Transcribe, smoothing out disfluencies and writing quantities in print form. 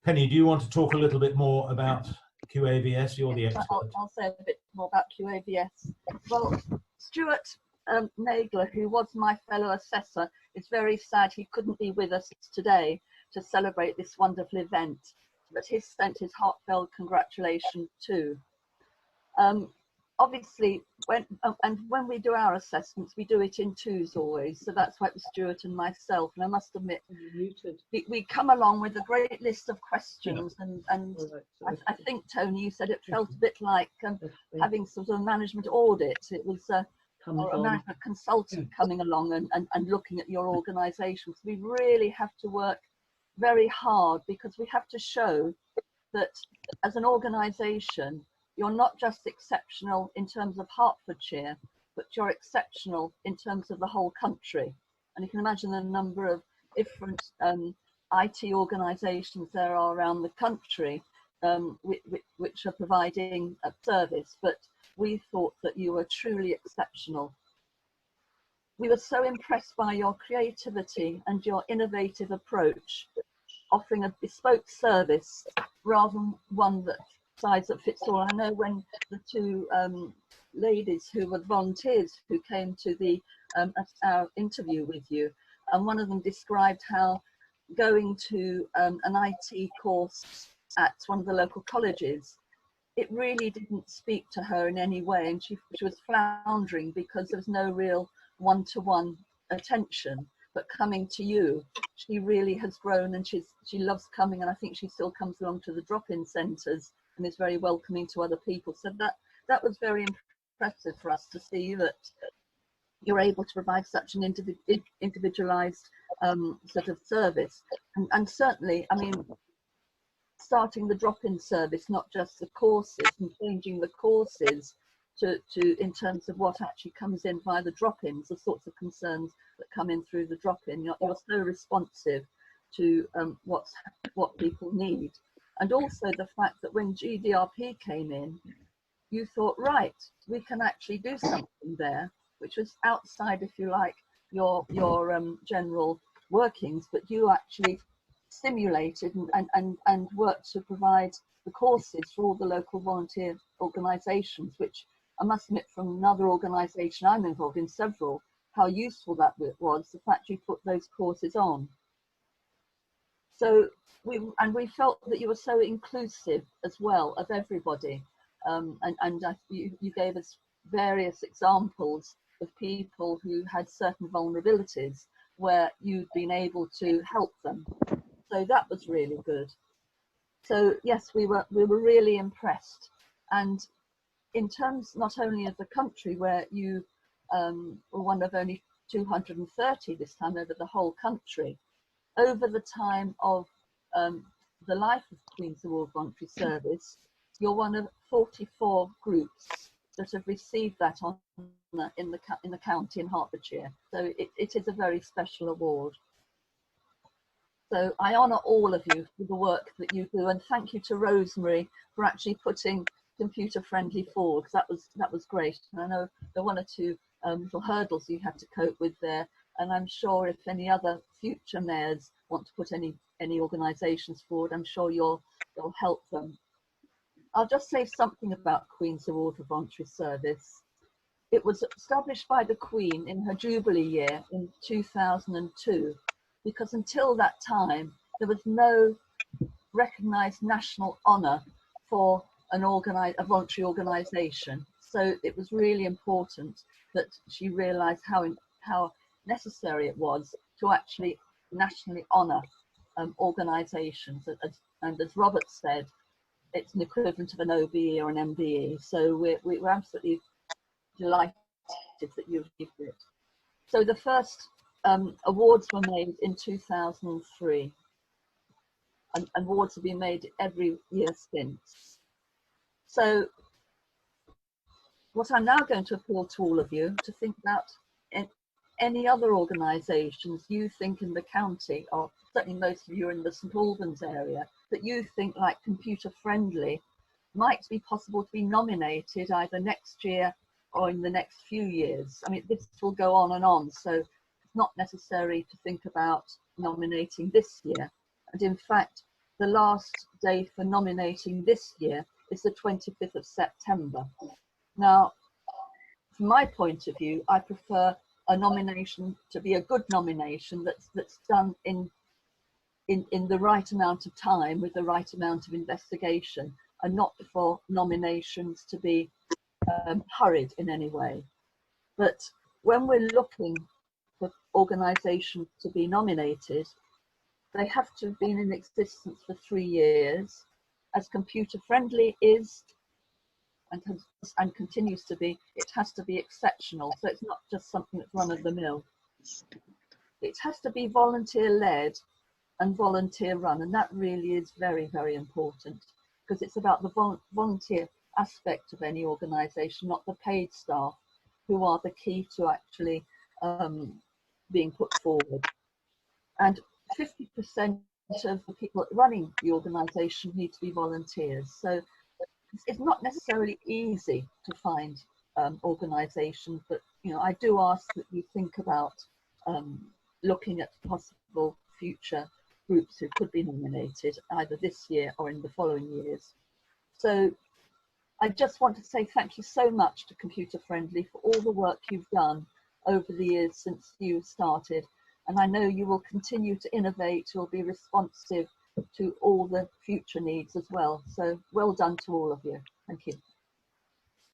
Penny, do you want to talk a little bit more about QAVS? You're the expert. I'll say a bit more about QAVS. Well, Stuart Nagler, who was my fellow assessor, is very sad he couldn't be with us today to celebrate this wonderful event, but he sent his heartfelt congratulations too. Obviously, when we do our assessments, we do it in twos always. So that's why it was Stuart and myself. And I must admit, we come along with a great list of questions. And I think, Tony, you said it felt a bit like having sort of a management audit. It was a management consultant coming along and looking at your organisation. So we really have to work very hard, because we have to show that as an organisation, you're not just exceptional in terms of Hertfordshire, but you're exceptional in terms of the whole country. And you can imagine the number of different IT organisations there are around the country which are providing a service, but we thought that you were truly exceptional. We were so impressed by your creativity and your innovative approach, offering a bespoke service rather than one that size that fits all. I know when the two ladies who were volunteers who came to the our interview with you, and one of them described how going to an IT course at one of the local colleges, it really didn't speak to her in any way, and she was floundering because there was no real one-to-one attention. But coming to you, she really has grown, and she loves coming, and I think she still comes along to the drop-in centres and is very welcoming to other people. So that was very impressive for us to see that you're able to provide such an individualised sort of service. And certainly, I mean, starting the drop-in service, not just the courses, and changing the courses to in terms of what actually comes in via the drop-ins, the sorts of concerns that come in through the drop-in. You're so responsive to what people need. And also the fact that when GDRP came in, you thought, right, we can actually do something there, which was outside, if you like, your general workings, but you actually stimulated and worked to provide the courses for all the local volunteer organisations, which I must admit, from another organisation I'm involved in, several, how useful that was, the fact you put those courses on. So we felt that you were so inclusive as well of everybody, you gave us various examples of people who had certain vulnerabilities where you'd been able to help them. So that was really good. So yes, we were really impressed. And in terms not only of the country, where you were one of only 230 this time over the whole country, over the time of the life of Queen's Award Voluntary Service, you're one of 44 groups that have received that honour in the county in Hertfordshire. So it is a very special award. So I honour all of you for the work that you do, and thank you to Rosemary for actually putting computer friendly forward, because that was great. And I know there are one or two little hurdles you had to cope with there, and I'm sure if any other future mayors want to put any organisations forward, I'm sure you'll help them. I'll just say something about Queen's Award for Voluntary Service. It was established by the Queen in her Jubilee year in 2002, because until that time there was no recognised national honour for a voluntary organisation. So it was really important that she realised how necessary it was to actually nationally honour organisations. And as Robert said, it's an equivalent of an OBE or an MBE. So we're absolutely delighted that you achieved it. So the first awards were made in 2003, and awards have been made every year since. So what I'm now going to appeal to all of you to think about any other organisations you think in the county, or certainly most of you are in the St Albans area, that you think, like Computer Friendly, might be possible to be nominated either next year or in the next few years. I mean, this will go on, so it's not necessary to think about nominating this year. And in fact, the last day for nominating this year is the 25th of September. Now, from my point of view, I prefer a nomination to be a good nomination that's done in the right amount of time with the right amount of investigation, and not for nominations to be hurried in any way. But when we're looking for organisations to be nominated, they have to have been in existence for 3 years. As Computer Friendly is and continues to be, it has to be exceptional. So it's not just something that's run of the mill. It has to be volunteer led and volunteer run, and that really is very, very important, because it's about the volunteer aspect of any organisation, not the paid staff, who are the key to actually being put forward. And 50% of the people running the organisation need to be volunteers. So it's not necessarily easy to find organisations, but I do ask that you think about looking at possible future groups who could be nominated either this year or in the following years. So I just want to say thank you so much to Computer Friendly for all the work you've done over the years since you started. And I know you will continue to innovate, you'll be responsive to all the future needs as well. So well done to all of you. Thank you.